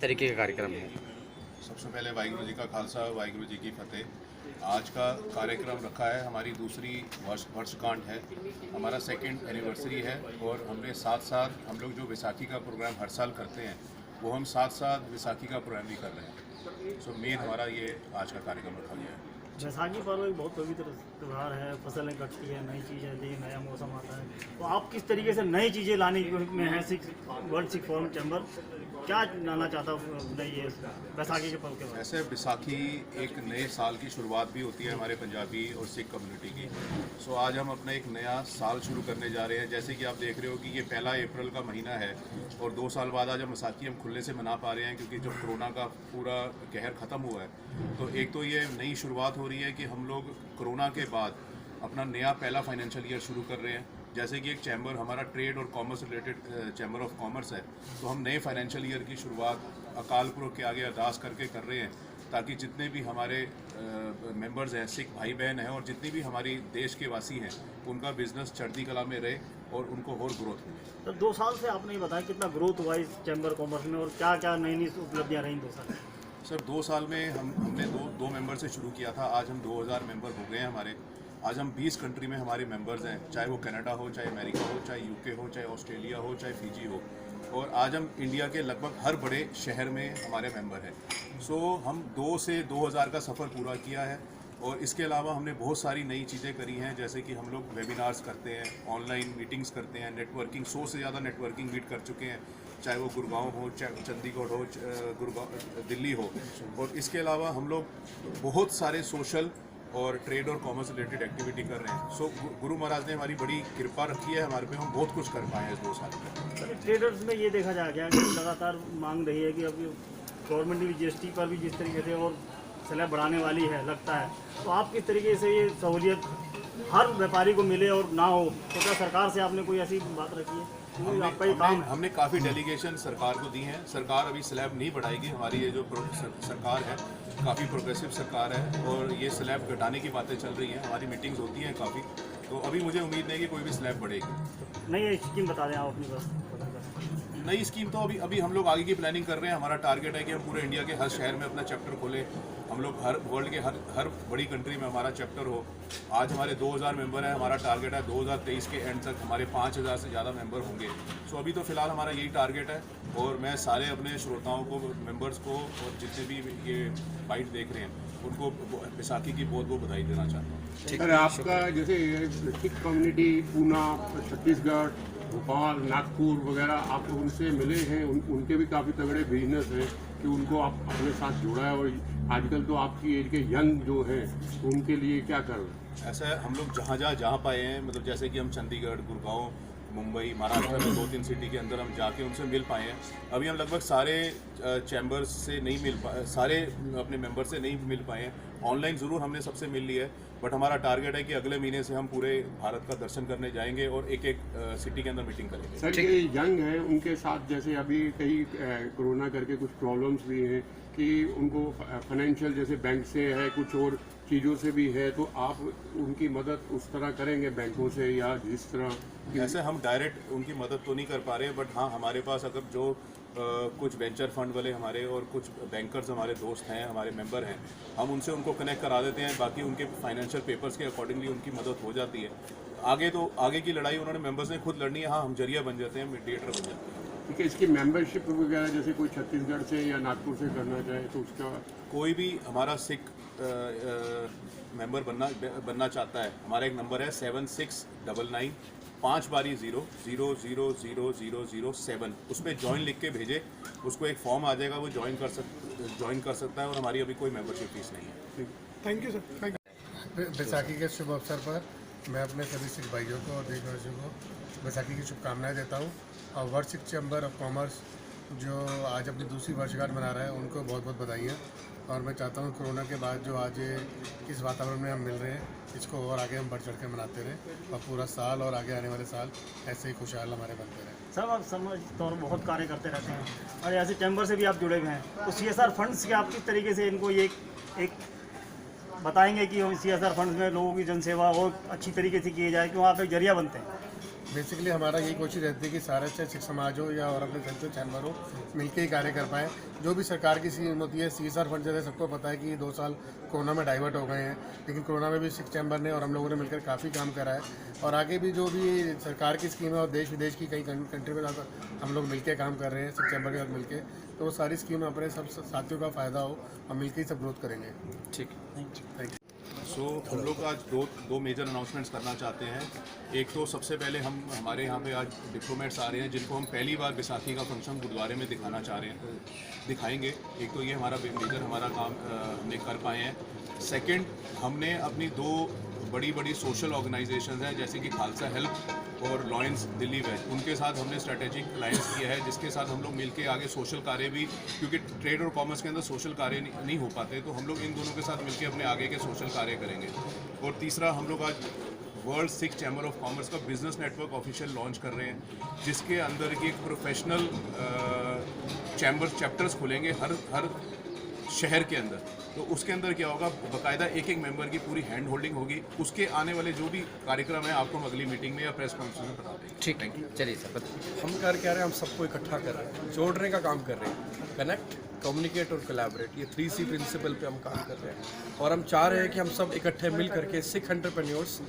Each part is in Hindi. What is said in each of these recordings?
तरीके का कार्यक्रम है? सबसे पहले वाहिगुरु जी का खालसा, वाहिगुरु जी की फतेह। आज का कार्यक्रम रखा है, हमारी दूसरी वर्षगांठ है, हमारा सेकंड एनिवर्सरी है और हमने साथ साथ हम लोग जो बैसाखी का प्रोग्राम हर साल करते हैं वो हम साथ साथ बैसाखी का प्रोग्राम भी कर रहे हैं। सो मेन हमारा ये आज का कार्यक्रम रखा गया है। बैसाखी पर्व एक बहुत पवित्र त्यौहार है, फसलें कटती है, नई चीज़ें आती है, नया मौसम आता है, तो आप किस तरीके से नई चीज़ें लाने में हैं वर्ल्ड सिख फोरम चैम्बर क्या लाना चाहता हूँ ये बैसाखी के पर्व के बाद? ऐसे बैसाखी एक नए साल की शुरुआत भी होती है हमारे पंजाबी और सिख कम्युनिटी की। सो आज हम अपना एक नया साल शुरू करने जा रहे हैं। जैसे कि आप देख रहे हो कि ये 1 अप्रैल का महीना है और 2 साल बाद आज हम बैसाखी हम खुले से मना पा रहे हैं क्योंकि जब कोरोना का पूरा कहर ख़त्म हुआ है तो एक तो ये नई शुरुआत हो रही है कि हम लोग कोरोना के बाद अपना नया पहला फाइनेंशियल ईयर शुरू कर रहे हैं। जैसे कि एक चैम्बर हमारा ट्रेड और commerce related chamber of commerce है, तो हम नए फाइनेंशियल ईयर की शुरुआत अकाल पुरख के आगे अरदास करके कर रहे हैं ताकि जितने भी हमारे मेंबर्स हैं, सिख भाई बहन हैं और जितनी भी हमारी देश के वासी हैं, उनका बिजनेस चढ़ती कला में रहे और उनको और ग्रोथ मिले। तो 2 साल से आपने बताया कितना ग्रोथ हुआ इस चैम्बर कॉमर्स में और क्या क्या नई नई उपलब्धियाँ रहीं 2 साल में? सर 2 साल में हमने दो मेंबर से शुरू किया था, आज हम 2000 मेंबर हो गए हैं हमारे। आज हम 20 कंट्री में हमारे मेंबर्स हैं, चाहे वो कनाडा हो, चाहे अमेरिका हो, चाहे यूके हो, चाहे ऑस्ट्रेलिया हो, चाहे फिजी हो, और आज हम इंडिया के लगभग हर बड़े शहर में हमारे मेंबर हैं। सो हम 2 से 2000 का सफ़र पूरा किया है और इसके अलावा हमने बहुत सारी नई चीज़ें करी हैं, जैसे कि हम लोग वेबिनार्स करते हैं, ऑनलाइन मीटिंग्स करते हैं, नेटवर्किंग 100 से ज़्यादा नेटवर्किंग मीट कर चुके हैं, चाहे वो गुड़गांव हो, चाहे चंडीगढ़ हो, दिल्ली हो। और इसके अलावा हम लोग बहुत सारे सोशल और ट्रेड और कॉमर्स रिलेटेड एक्टिविटी कर रहे हैं। सो गुरु महाराज ने हमारी बड़ी कृपा रखी है हमारे पे, हम बहुत कुछ कर पाए हैं इस 2 साल में। ट्रेडर्स में ये देखा जा गया कि लगातार मांग रही है कि अभी गवर्नमेंट भी जीएसटी पर भी जिस तरीके से और स्लैब बढ़ाने वाली है लगता है, तो आप किस तरीके से ये सहूलियत हर व्यापारी को मिले और ना हो, तो क्या सरकार से आपने कोई ऐसी बात रखी है? आपका ये काम है। हमने काफ़ी डेलीगेशन सरकार को दी हैं। सरकार अभी स्लैब नहीं बढ़ाएगी, हमारी ये जो सरकार है काफ़ी प्रोग्रेसिव सरकार है और ये स्लैब घटाने की बातें चल रही हैं, हमारी मीटिंग्स होती हैं काफ़ी, तो अभी मुझे उम्मीद नहीं कि कोई भी स्लैब बढ़ेगी। नहीं स्कीम बता दें आप अपनी बस। नई स्कीम तो अभी हम लोग आगे की प्लानिंग कर रहे हैं। हमारा टारगेट है कि हम पूरे इंडिया के हर शहर में अपना चैप्टर खोलें, हम लोग हर वर्ल्ड के हर बड़ी कंट्री में हमारा चैप्टर हो। आज हमारे 2000 मेंबर हैं, हमारा टारगेट है 2023 के एंड तक हमारे 5000 से ज़्यादा मेंबर होंगे। सो अभी तो फ़िलहाल हमारा यही टारगेट है और मैं सारे अपने श्रोताओं को, मेंबर्स को और जितने भी ये बाइट देख रहे हैं उनको बैसाखी की बहुत बहुत बधाई देना चाहता हूँ। सर आपका जैसे सिख कम्युनिटी पूना, छत्तीसगढ़, भोपाल, नागपुर वगैरह आप उनसे मिले हैं, उनके भी काफ़ी तगड़े बिजनेस हैं कि उनको आप अपने साथ जोड़ा है और आजकल तो आपकी एज के यंग जो हैं उनके लिए क्या कर रहे हैं? ऐसा हम लोग जहाँ पाए हैं, मतलब जैसे कि हम चंडीगढ़, गुड़गांव, मुंबई, महाराष्ट्र में 2-3 सिटी के अंदर हम जाके उनसे मिल पाए हैं। अभी हम लगभग सारे चैम्बर्स से नहीं मिल पाए, सारे अपने मेंबर से नहीं मिल पाए हैं। ऑनलाइन ज़रूर हमने सबसे मिल लिया है, बट हमारा टारगेट है कि अगले महीने से हम पूरे भारत का दर्शन करने जाएंगे और एक एक सिटी के अंदर मीटिंग करेंगे। सर ये यंग है, उनके साथ जैसे अभी कई कोरोना करके कुछ प्रॉब्लम्स भी हैं कि उनको फाइनेंशियल जैसे बैंक से है, कुछ और चीज़ों से भी है, तो आप उनकी मदद उस तरह करेंगे बैंकों से या जिस तरह? ऐसे हम डायरेक्ट उनकी मदद तो नहीं कर पा रहे, बट हाँ हमारे पास अगर जो कुछ वेंचर फंड वाले हमारे और कुछ बैंकर्स हमारे दोस्त हैं, हमारे मेंबर हैं, हम उनसे उनको कनेक्ट करा देते हैं। बाकी उनके फाइनेंशियल पेपर्स के अकॉर्डिंगली उनकी मदद हो जाती है। आगे की लड़ाई उन्होंने मेंबर्स ने खुद लड़नी है। हाँ हम जरिया बन जाते हैं, मीडिएटर बन जाते हैं। ठीक है, इसकी मेंबरशिप वगैरह जैसे कोई छत्तीसगढ़ से या नागपुर से करना चाहे तो उसका? कोई भी हमारा सिख मेंबर बनना चाहता है, हमारा एक नंबर है 7699 5000007। उस पर ज्वाइन लिख के भेजे, उसको एक फॉर्म आ जाएगा, वो ज्वाइन कर सकता है और हमारी अभी कोई मेंबरशिप फीस नहीं है। Thank you sir. बैसाखी के शुभ अवसर पर मैं अपने सभी सिख भाइयों को और देशवासियों को बैसाखी की शुभकामनाएं देता हूं और world Sikh chamber of commerce जो आज अपनी दूसरी वर्षगांठ मना रहा है उनको बहुत बहुत बधाइयाँ। और मैं चाहता हूँ कोरोना के बाद जो आज इस वातावरण में हम मिल रहे हैं इसको और आगे हम बढ़ चढ़ के मनाते रहें और पूरा साल और आगे आने वाले साल ऐसे ही खुशहाल हमारे बनते रहें। सब आप समाज तौर बहुत कार्य करते रहते हैं और ऐसे चैम्बर से भी आप जुड़े हुए हैं, तो CSR फंड्स के आप किस तरीके से इनको ये एक बताएंगे कि CSR फंड्स में लोगों की जनसेवा और अच्छी तरीके से की जाए कि वहाँ पे जरिया बनते हैं? बेसिकली हमारा यही कोशिश रहती है कि सारा चाहे सिख समाज हो या और अपने सेंट्रल चैम्बर हो मिलकर ही कार्य कर पाएँ। जो भी सरकार की स्कीम होती है, CSR फंड जैसे सबको पता है कि 2 साल कोरोना में डाइवर्ट हो गए हैं, लेकिन कोरोना में भी सिख चैम्बर ने और हम लोगों ने मिलकर काफ़ी काम करा है। और आगे भी जो भी सरकार की स्कीम है और देश विदेश की कई कंट्री में ज़्यादा हम लोग मिलकर काम कर रहे हैं सिख चैम्बर के साथ मिलकर, तो वो सारी स्कीम अपने सब साथियों का फ़ायदा हो और मिलकर ही सब ग्रोथ करेंगे। ठीक थैंक यू। सो हम लोग आज दो मेजर अनाउंसमेंट्स करना चाहते हैं। एक तो सबसे पहले हमारे यहाँ पे आज डिप्लोमेट्स आ रहे हैं जिनको हम पहली बार बैसाखी का फंक्शन गुरुद्वारे में दिखाना चाह रहे हैं, दिखाएंगे। एक तो ये हमारा मेजर काम हमने कर पाए हैं। सेकंड, हमने अपनी 2 बड़ी सोशल ऑर्गेनाइजेशंस हैं जैसे कि खालसा हेल्प और लॉयंस दिल्ली वेज, उनके साथ हमने स्ट्रेटेजिक अलायंस किया है जिसके साथ हम लोग मिलके आगे सोशल कार्य भी, क्योंकि ट्रेड और कॉमर्स के अंदर सोशल कार्य नहीं हो पाते, तो हम लोग इन दोनों के साथ मिलके अपने आगे के सोशल कार्य करेंगे। और तीसरा, हम लोग आज world Sikh chamber of commerce का बिजनेस नेटवर्क ऑफिशियल लॉन्च कर रहे हैं, जिसके अंदर की एक प्रोफेशनल चैप्टर्स खुलेंगे हर शहर के अंदर। तो उसके अंदर क्या होगा, बाकायदा एक मेंबर की पूरी हैंड होल्डिंग होगी। उसके आने वाले जो भी कार्यक्रम है आपको हम अगली मीटिंग में या प्रेस कॉन्फ्रेंस में बता देंगे। ठीक है, चलिए सर बताइए। हम कर क्या रहे हैं, हम सबको इकट्ठा कर रहे हैं, जोड़ने का काम कर रहे हैं। कनेक्ट, कम्युनिकेट और कोलैबोरेट, ये 3C प्रिंसिपल पे हम काम कर रहे हैं। और हम चाह रहे हैं कि हम सब इकट्ठे मिल करके सिख एंटरप्रेन्योर्स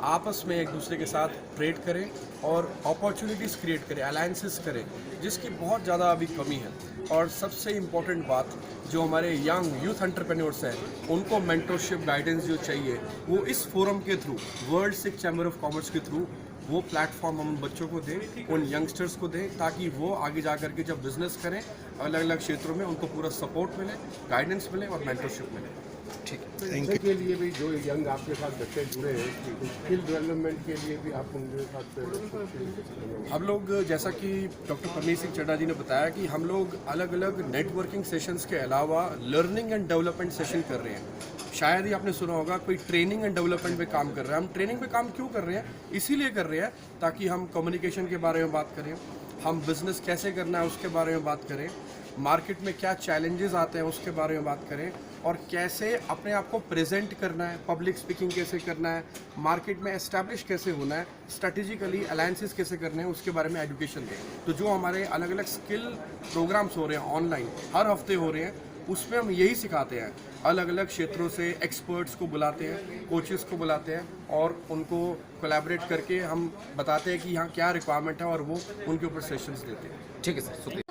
आपस में एक दूसरे के साथ ट्रेड करें और अपॉर्चुनिटीज़ क्रिएट करें, अलायंसेस करें, जिसकी बहुत ज़्यादा अभी कमी है। और सबसे इम्पॉर्टेंट बात, जो हमारे यंग यूथ एंटरप्रेन्योर्स हैं, उनको मेंटरशिप गाइडेंस जो चाहिए, वो इस फोरम के through, world Sikh chamber of commerce के थ्रू, वो प्लेटफॉर्म हम बच्चों को दें, उन यंगस्टर्स को दें, ताकि वो आगे जा करके जब बिजनेस करें अलग अलग क्षेत्रों में, उनको पूरा सपोर्ट मिले, गाइडेंस मिले और मेंटरशिप मिले। ठीक है, तो इसके के लिए भी जो यंग आपके साथ बच्चे जुड़े हैं, स्किल डेवलपमेंट के लिए भी आप उनके साथ हम लोग, जैसा कि डॉक्टर परमीत सिंह चड्ढा जी ने बताया, कि हम लोग अलग अलग नेटवर्किंग सेशंस के अलावा लर्निंग एंड डेवलपमेंट सेशन कर रहे हैं। शायद ही आपने सुना होगा कोई ट्रेनिंग एंड डेवलपमेंट पे काम कर रहा है। हम ट्रेनिंग पे काम क्यों कर रहे हैं? इसीलिए कर रहे हैं ताकि हम कम्युनिकेशन के बारे में बात करें, हम बिज़नेस कैसे करना है उसके बारे में बात करें, मार्केट में क्या चैलेंजेस आते हैं उसके बारे में बात करें, और कैसे अपने आप को प्रेजेंट करना है, पब्लिक स्पीकिंग कैसे करना है, मार्केट में एस्टैब्लिश कैसे होना है, स्ट्रेटेजिकली अलायंसेस कैसे करने हैं, उसके बारे में एजुकेशन दें। तो जो हमारे अलग अलग स्किल प्रोग्राम्स हो रहे हैं ऑनलाइन, हर हफ्ते हो रहे हैं, उसमें हम यही सिखाते हैं। अलग अलग क्षेत्रों से एक्सपर्ट्स को बुलाते हैं, कोचेस को बुलाते हैं और उनको कोलैबोरेट करके हम बताते हैं कि यहाँ क्या रिक्वायरमेंट है और वो उनके ऊपर सेशंस देते हैं। ठीक है सर, शुक्रिया।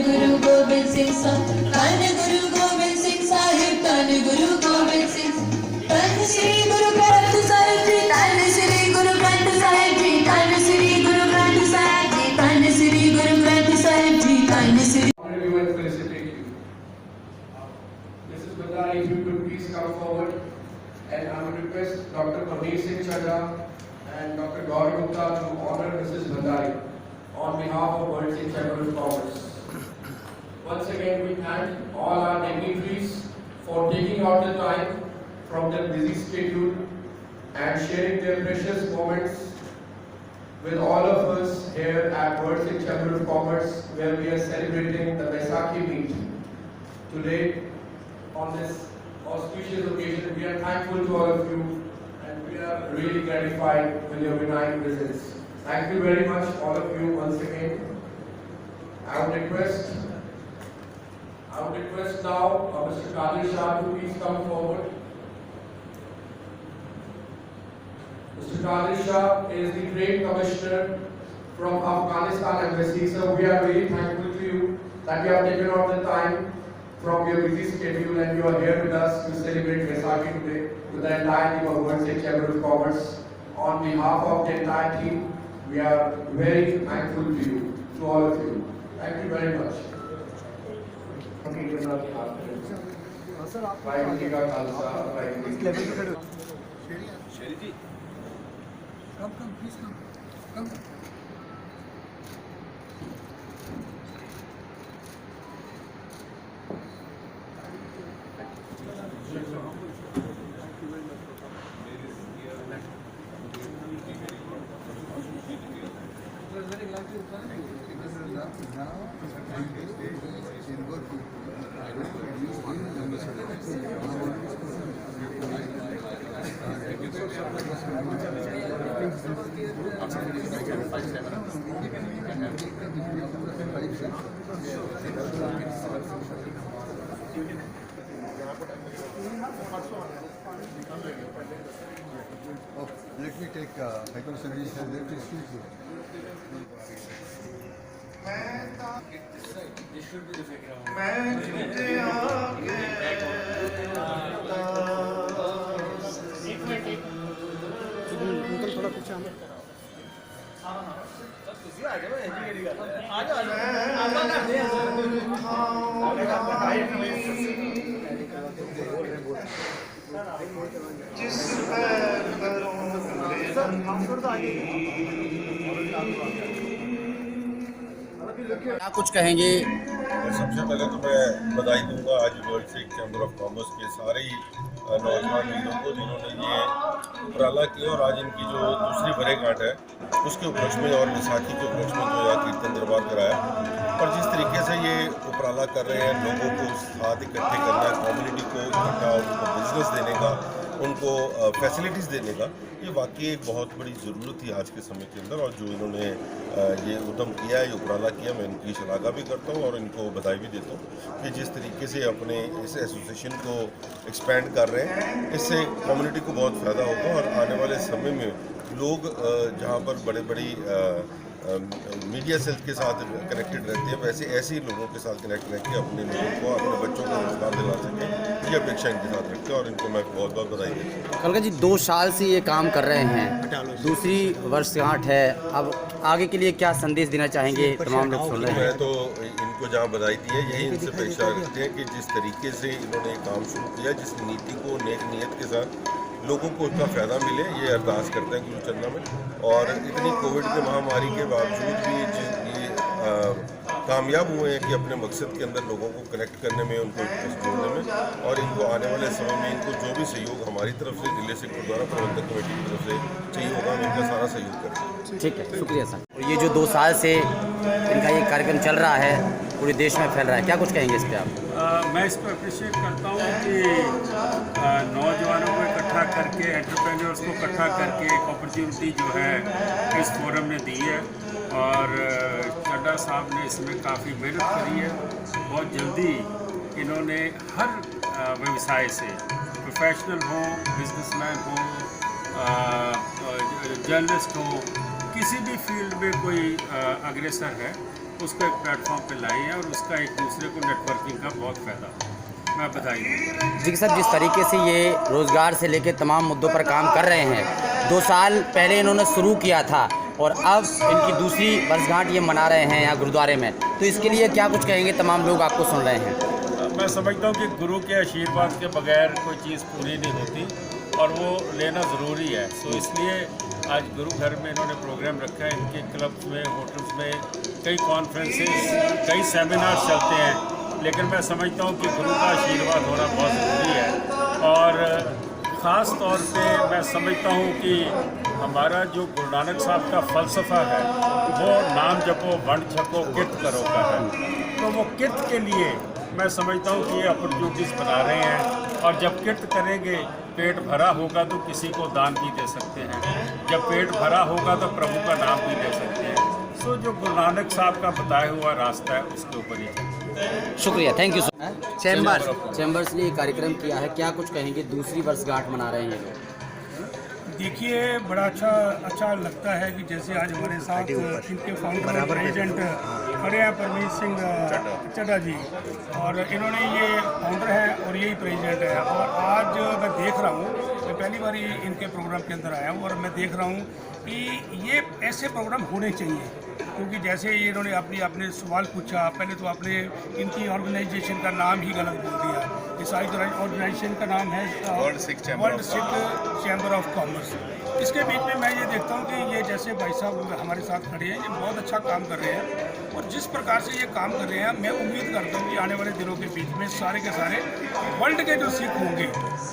गुरु गोबिंद सिंह साहिब, धन गुरु गोबिंद सिंह साहिब, धन गुरु गोबिंद सिंह, धन श्री गुरु ग्रंथ साहिब जी, धन श्री गुरु ग्रंथ साहिब जी, धन श्री गुरु ग्रंथ साहिब जी, धन श्री गुरु ग्रंथ साहिब जी, धन Shri. Everyone felicitate you. Mrs. Bandari, if you could please come forward, and I would request Dr. Parmeet Singh Chadha and Dr. Gaurav Gupta to honor Mrs. Bandari on behalf of World Sikh Chamber of Commerce. Once again, we thank all our dignitaries for taking out the time from their busy schedule and sharing their precious moments with all of us here at World Sikh Chamber of Commerce, where we are celebrating the Vaisakhi meet. Today, on this auspicious occasion, we are thankful to all of you, and we are really gratified with your benign presence. Thank you very much, all of you, once again. I would request now Mr. Qadir Shah to please come forward. Mr. Qadir Shah is the Trade Commissioner from Afghanistan Embassy. So we are really thankful to you that you have taken out the time from your busy schedule and you are here with us to celebrate Vaisakhi today with the entire team of World Sikh Chamber of Commerce. On behalf of the entire team, we are very thankful to you, to all of you. Thank you very much. Let me take hyperservice and let me speak here. क्या कुछ कहेंगे? सबसे पहले तो मैं बधाई दूंगा आज world Sikh chamber of commerce के सारे ही नौजवान वीरों को जिन्होंने ये उपराला किया और आज इनकी जो दूसरी बरहगांठ है उसके उपलक्ष्य में और बैसाखी के उपलक्ष्य में जो यहाँ कीर्तन दरबार कराया और जिस तरीके से ये उपराला कर रहे हैं लोगों को साथ इकट्ठे करना, कम्युनिटी को इकट्ठा, उनको बिजनेस देने का, उनको फैसिलिटीज़ देने का, ये वाकई एक बहुत बड़ी ज़रूरत थी आज के समय के अंदर। और जो इन्होंने ये उद्यम किया, ये उपराला किया, मैं इनकी शलाघा भी करता हूँ और इनको बधाई भी देता हूँ कि जिस तरीके से अपने इस एसोसिएशन को एक्सपेंड कर रहे हैं, इससे कम्युनिटी को बहुत फ़ायदा होगा और आने वाले समय में लोग जहाँ पर बड़े बड़ी मीडिया सेल्स के साथ कनेक्टेड रहते हैं, वैसे ऐसे ही लोगों के साथ कनेक्ट रह के अपने लोगों को, अपने बच्चों को रोजगार दिला सकें, ये अपेक्षा इनके साथ रखते हैं और इनको मैं बहुत बहुत बधाई देता हूँ। कलका जी 2 साल से ये काम कर रहे हैं, दूसरी वर्षगांठ है, अब आगे के लिए क्या संदेश देना चाहेंगे? तमाम लोग सुन रहे हैं। मैं तो इनको जहाँ बधाई दी है, यही इनसे अपेक्षा रखते हैं कि जिस तरीके से इन्होंने काम शुरू किया, जिस नीति को नेक नीयत के साथ लोगों को उसका फ़ायदा मिले, ये अरदास करते हैं गुरु चरणों में। और इतनी कोविड के महामारी के बावजूद भी ये कामयाब हुए हैं कि अपने मकसद के अंदर लोगों को कनेक्ट करने में, उनको जोड़ने में, और इनको आने वाले समय में इनको जो भी सहयोग हमारी तरफ से, दिल्ली सिख गुरुद्वारा प्रबंधक कमेटी की तरफ से चाहिए होगा, हम इनका सारा सहयोग करेंगे। ठीक है, शुक्रिया सर। और ये जो 2 साल से इनका ये कार्यक्रम चल रहा है, पूरे देश में फैल रहा है, क्या कुछ कहेंगे इस पर आप? मैं इस पर अप्रिशिएट करता हूँ कि नौजवानों को इकट्ठा करके, एंटरप्रेन्योर्स को इकट्ठा करके एक अपॉर्चुनिटी जो है इस फोरम ने दी है और चड्ढा साहब ने इसमें काफ़ी मेहनत करी है। बहुत जल्दी इन्होंने हर व्यवसाय से, प्रोफेशनल हो, बिजनेसमैन हो, जर्नलिस्ट हो, किसी भी फील्ड में कोई अग्रेसर है उसको एक प्लेटफॉर्म पे लाई है और उसका एक दूसरे को नेटवर्किंग का बहुत फ़ायदा हो। मैं बधाई दूँ। जी सर, जिस तरीके से ये रोज़गार से लेकर तमाम मुद्दों पर काम कर रहे हैं, 2 साल पहले इन्होंने शुरू किया था और अब इनकी दूसरी वर्षगांठ ये मना रहे हैं यहाँ गुरुद्वारे में, तो इसके लिए क्या कुछ कहेंगे? तमाम लोग आपको सुन रहे हैं। मैं समझता हूँ कि गुरु के आशीर्वाद के बगैर कोई चीज़ पूरी नहीं होती और वो लेना ज़रूरी है। सो इसलिए आज गुरु घर में इन्होंने प्रोग्राम रखा है। इनके क्लब्स में, होटल्स में कई कॉन्फ्रेंसेस, कई सेमिनार चलते हैं, लेकिन मैं समझता हूँ कि गुरु का आशीर्वाद होना बहुत ज़रूरी है। और ख़ास तौर पे मैं समझता हूँ कि हमारा जो गुरु नानक साहब का फ़लसफ़ा है वो नाम जपो, वंड छको, कित करो का है। तो वो कित के लिए मैं समझता हूँ कि ये अपॉर्चुनिटीज़ बना रहे हैं और जब कित करेंगे, पेट भरा होगा तो किसी को दान भी दे सकते हैं, जब पेट भरा होगा तो प्रभु का नाम भी ले सकते हैं। सो जो गुरु नानक साहब का बताया हुआ रास्ता है उसके ऊपर ही। शुक्रिया, थैंक यू सर। चैम्बर्स ने ये कार्यक्रम किया है, क्या कुछ कहेंगे? दूसरी वर्षगांठ मना रहे हैं लोग। देखिए, बड़ा अच्छा लगता है कि जैसे आज हमारे साथ इनके फाउंडर प्रेसिडेंट खड़े हैं परमीत सिंह चड्ढा जी, और इन्होंने ये फाउंडर है और यही प्रेसिडेंट है। और आज मैं देख रहा हूँ, मैं पहली बार इनके प्रोग्राम के अंदर आया हूँ और मैं देख रहा हूँ कि ये ऐसे प्रोग्राम होने चाहिए, क्योंकि जैसे इन्होंने आपने सवाल पूछा, पहले तो आपने इनकी ऑर्गेनाइजेशन का नाम ही गलत बोल दिया। इस ऑर्गेनाइजेशन का नाम है world Sikh chamber of commerce. इसके बीच में मैं ये देखता हूँ कि ये जैसे भाई साहब हमारे साथ खड़े हैं, ये बहुत अच्छा काम कर रहे हैं और जिस प्रकार से ये काम कर रहे हैं, मैं उम्मीद करता हूँ कि आने वाले दिनों के बीच में सारे के सारे वर्ल्ड के जो सिख होंगे,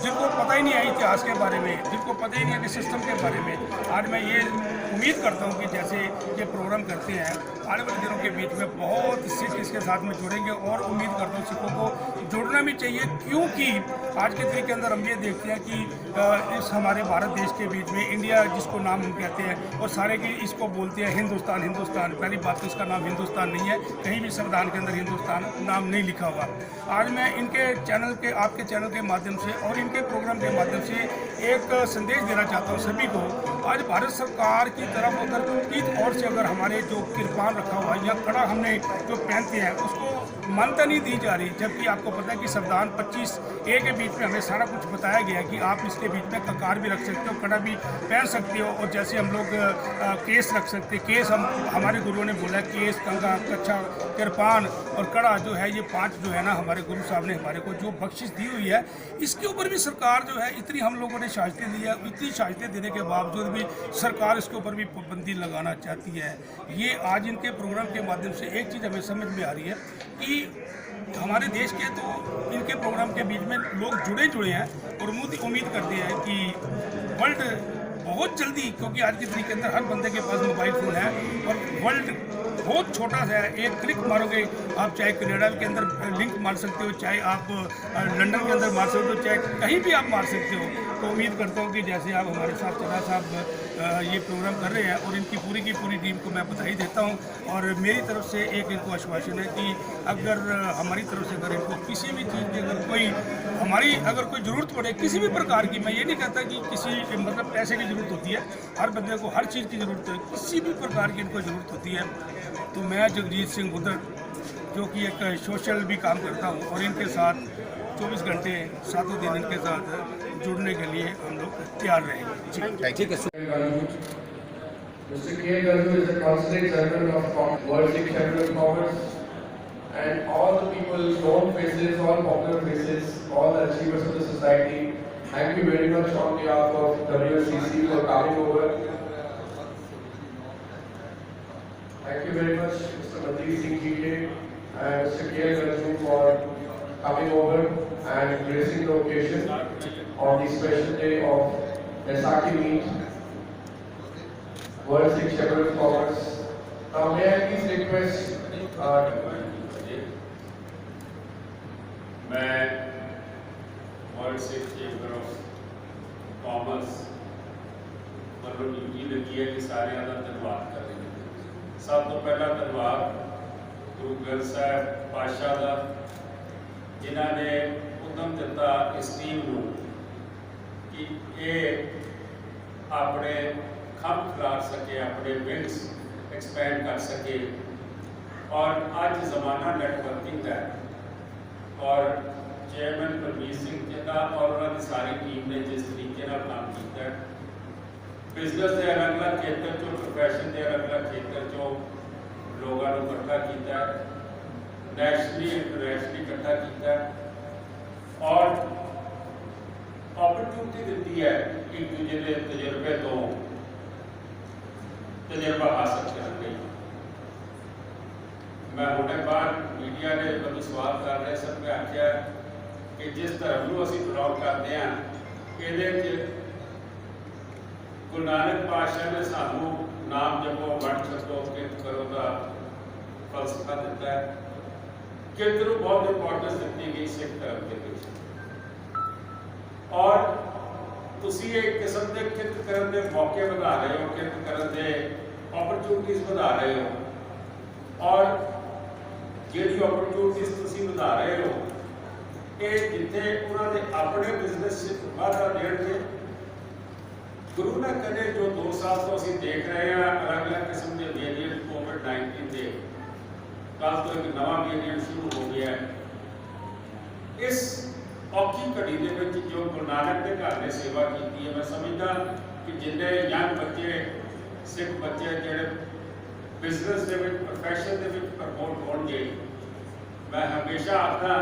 जिनको पता ही नहीं है इतिहास के बारे में, जिनको पता ही नहीं है सिस्टम के बारे में, आज मैं ये उम्मीद करता हूँ कि जैसे ये प्रोग्राम करते हैं, आने वाले दिनों के बीच में बहुत सिख इसके साथ में जुड़ेंगे और उम्मीद करता हूँ सिखों को जुड़ना भी चाहिए, क्योंकि आज के दिन के अंदर हम ये देखते हैं कि इस हमारे भारत देश के बीच में इंडिया जिसको नाम हम कहते हैं और सारे की इसको बोलते हैं हिंदुस्तान। पहली बात तो इसका नाम हिंदुस्तान नहीं है, कहीं भी संविधान के अंदर हिंदुस्तान नाम नहीं लिखा हुआ। आज मैं इनके चैनल के, आपके चैनल के माध्यम से और इनके प्रोग्राम के माध्यम से एक संदेश देना चाहता हूँ सभी को। आज भारत सरकार की तरफ अगर की ओर से अगर हमारे जो किरपान रखा हुआ या कड़ा हमने जो पहनते हैं उसको मान्यता नहीं दी जा रही, जबकि आपको पता है कि संविधान 25A के बीच में हमें सारा कुछ बताया गया है कि आप इसके बीच में ककार भी रख सकते हो, कड़ा भी पहन सकते हो, और जैसे हम लोग केस रख सकते हैं। केस हमारे गुरुओं ने बोला केस, कंगा, कच्छा, किरपान और कड़ा जो है, ये 5 जो है ना हमारे गुरु साहब ने हमारे को जो बख्शिश दी हुई है, इसके ऊपर भी सरकार जो है इतनी हम लोगों ने शास्तें दी है, इतनी शास्तें देने के बावजूद भी सरकार इसके ऊपर भी पाबंदी लगाना चाहती है। ये आज इनके प्रोग्राम के माध्यम से एक चीज़ हमें समझ में आ रही है कि हमारे देश के तो इनके प्रोग्राम के बीच में लोग जुड़े हैं और उम्मीद करते हैं कि वर्ल्ड बहुत जल्दी, क्योंकि आज के दिन के अंदर हर बंदे के पास मोबाइल फ़ोन है और वर्ल्ड बहुत छोटा सा है, एक क्लिक मारोगे आप, चाहे कनाडा के अंदर लिंक मार सकते हो, चाहे आप लंदन के अंदर मार सकते हो, चाहे कहीं भी आप मार सकते हो। तो उम्मीद करता हूँ कि जैसे आप हमारे साथ चड्ढा साहब ये प्रोग्राम कर रहे हैं और इनकी पूरी की पूरी टीम को मैं बधाई देता हूँ। और मेरी तरफ से एक इनको आश्वासन है कि अगर हमारी तरफ से अगर इनको किसी भी चीज़ की अगर कोई ज़रूरत पड़े किसी भी प्रकार की, मैं ये नहीं कहता कि किसी मतलब पैसे की ज़रूरत होती है, हर बंदे को हर चीज़ की ज़रूरत है, किसी भी प्रकार की इनको ज़रूरत होती है, तो मैं जगजीत सिंह भुद्दड़ जो कि एक सोशल भी काम करता हूँ और इनके साथ 24 घंटे 7 दिन इनके साथ जुड़ने के लिए हम लोग तैयार रहेंगे। ठीक है। Mr. K. Garu is a constant servant of World Sikh Chamber of Commerce, and all the people, known faces, all popular faces, all the achievers of the society. Thank you very much on behalf of WCC for coming over. Thank you very much, Mr. Mandeep Singh GK and Mr. K. Garu for coming over and gracing the occasion on the special day of Vaisakhi meet. World Sikh Chamber of Commerce. Now may I please request मैं world Sikh chamber of commerce ਵੱਲੋਂ ਡਿਊਟੀ ਲੱਗੀ ਹੈ ਕਿ ਸਾਰਿਆਂ ਦਾ ਧੰਨਵਾਦ ਕਰਾਂਗੇ। ਸਭ ਤੋਂ ਪਹਿਲਾਂ ਧੰਨਵਾਦ ਗੁਰੂ ਗ੍ਰੰਥ ਸਾਹਿਬ ਪਾਤਸ਼ਾਹ ਦਾ, ਜਿਨ੍ਹਾਂ ਨੇ ਉਦਮ ਦਿੱਤਾ ਇਸ ਟੀਮ ਨੂੰ ਕਿ ਇਹ ਆਪਣੇ ਖੰਭ ਖਿਲਾਰ ਸਕੇ, ਆਪਣੇ ਵਿੰਗਸ एक्सपैंड कर सके और अज जमाना नेटवर्किंग का है और चेयरमैन परमीत सिंह चड्ढा और उन्होंने सारी टीम ने जिस तरीके नाल काम किया बिजनेस के अलग अलग खेतर चो प्रोफैशन के अलग अलग खेतर चो लोगों को इकट्ठा किया नैशनली इंटरनेशनली इकट्ठा किया और अपॉर्चुनिटी दी है एक दूजे के तजर्बे तो तजर्बा हासिल करने लई। मैं हुणे बाहर मीडिया ने मैं सवाल कर रहे सब मैं आख्या कि जिस धर्म को असीं बिलोंग करते हैं ये गुरु नानक पातशाह ने सानू नाम जपो वंड छको किरत करो का फलसफा दिता है किरत नूं बहुत इंपॉर्टेंस दी गई सिख धर्म के विच और तुसी एक किस्म के किरत करन दे मौके वधा रहे हो किरत करन दे अपॉर्चुनिटीज वधा रहे हो और ਜਿਹੜੀ अपॉर्चुनिटीज तुसी वधा रहे हो ये जिथे उन्होंने अपने बिजनेस वाधा देणगे गुरु ना करे जो 2 साल तो असीं देख रहे हैं अलग अलग किस्म के वेरिएंट कोविड-19 के कल तो एक नवा वेरिएंट शुरू हो गया है। इस औखी घड़ी दे विच जो गुरु नानक के घर ने सेवा की है मैं समझदा कि जिन्ने यंग बच्चे सिख बच्चे जिहड़े बिजनेस के प्रोफैशन के प्रमोट होणगे मैं हमेशा आखदा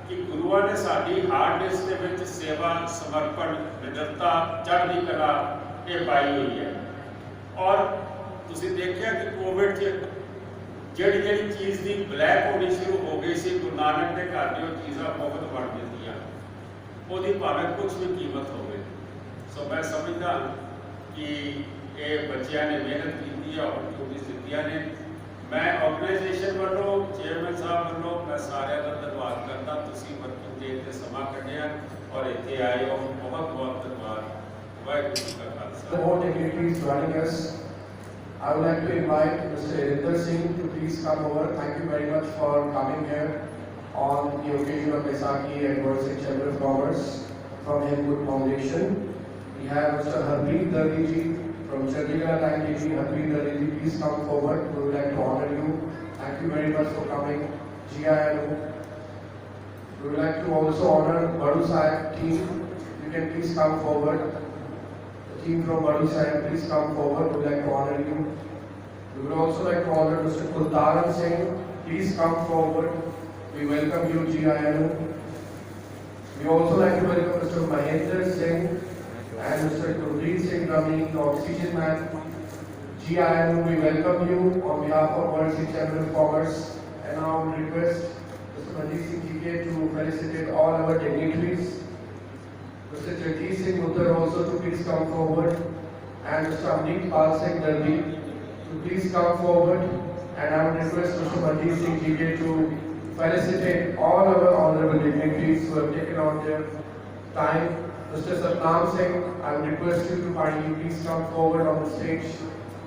कि गुरुआ ने साडी हार्डनेस के विच सेवा समर्पण निडरता चढ़दी कला ये पाई हुई है और तुसीं देखिया कि कोविड जिहड़ी जिहड़ी चीज़ की ब्लैक होनी शुरू हो गई सी गुरु नानक के घर दी चीज़ां मुफ्त बन गईयां ਉਹਦੀ ਭਾਵੇਂ कुछ भी कीमत होवे। सो मैं समझदा कि ये बच्चों ने मेहनत की है अपॉर्चुनिटीज दी ने मैं ऑर्गेनाइजेशन वालों चेयरमैन साहब वालों मैं सारे का धन्यवाद करता तुसीं वर्किंग डे ते समा कढ़िया और इत्थे आए हो बहुत बहुत धन्यवाद। वाहिगुरू जी का Khalsa. More dignitaries joining us. I would like to invite Mr. Harinder Singh to please come over. Thank you very much for coming here on the occasion of Baisakhi and World Sikh Chamber of Commerce from Hillwood Foundation. We have Mr. Harpreet Dardi ji from Chandigarh IIT. Harpreet Dardi ji, please come forward. We would like to honor you. Thank you very much for coming. GILO. We would like to also honor Badu Sahib team. You can please come forward. The team from Badu Sahib, please come forward. We would like to honor you. We would also like to honor Mr. Kultaran Singh. Please come forward. We welcome you, GILO. We also like to welcome Mr. Mahendra Singh and Mr. Gurpreet Singh Rami, the Oxygen Man. GILO, we welcome you on behalf of World Sikh Chamber of Commerce. And now we request Mr. Manjeet Singh GK to felicitate all our dignitaries. Mr. Jagdish Singh Muddar also to please come forward. And Mr. Amneet Pal Singh Dardi to please come forward. And I would request Mr. Manjeet Singh GK to felicitate all our honorable dignitaries who have taken out their time. Mr. Satnam Singh, I would request you to kindly please come forward on the stage.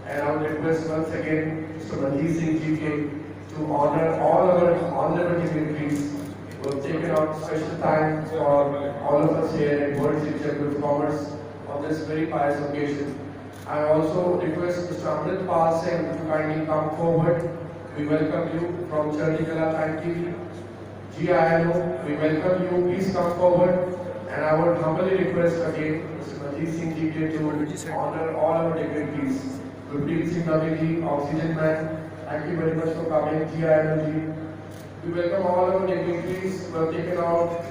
And I would request once again Mr. Manjeet Singh GK to honor all our honorable dignitaries who have taken out special time for all of us here at World Sikh Chamber of Commerce on this very pious occasion. I also request Mr. Amrit Pal Singh to kindly come forward. We welcome you from Chandigarh IIT. GILO, we welcome you. Please come forward. And I would humbly request again Mr. Manjeet Singh GK to honor all our dignitaries. Gurpreet Singh Rami ji, Oxygen Man, thank you very much for coming. GILO ji. We welcome all our dignitaries who have taken out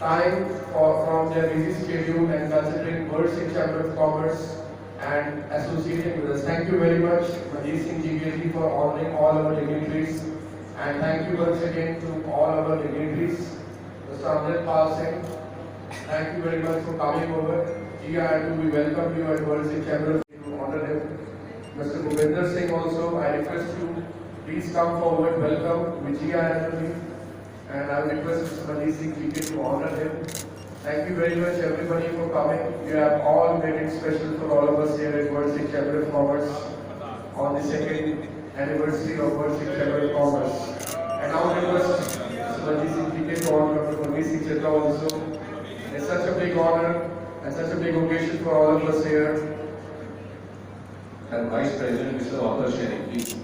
time from their busy schedule and considering World Sikh Chamber of Commerce and associating with us. Thank you very much, Manjeet Singh GK, for honoring all our dignitaries. And thank you once again to all our dignitaries. Mr. Amrit Pal Singh, thank you very much for coming over. GILO, we welcome you at World Sikh Chamber to honor him. Mr. Bhupinder Singh also, I request you, please come forward. Welcome with GILO. And I will request Mr. Manjeet Singh GK to honor him. Thank you very much everybody for coming. You have all made it special for all of us here at World Sikh Chamber of Commerce on the 2nd anniversary of World Sikh Chamber of Commerce. And now I request Mr. Manjeet Singh GK to honor Dr. Parmeet Singh Chadha also. It's such a big honor and such a big occasion for all of us here. And Vice President Mr. Arthur Sherry, please.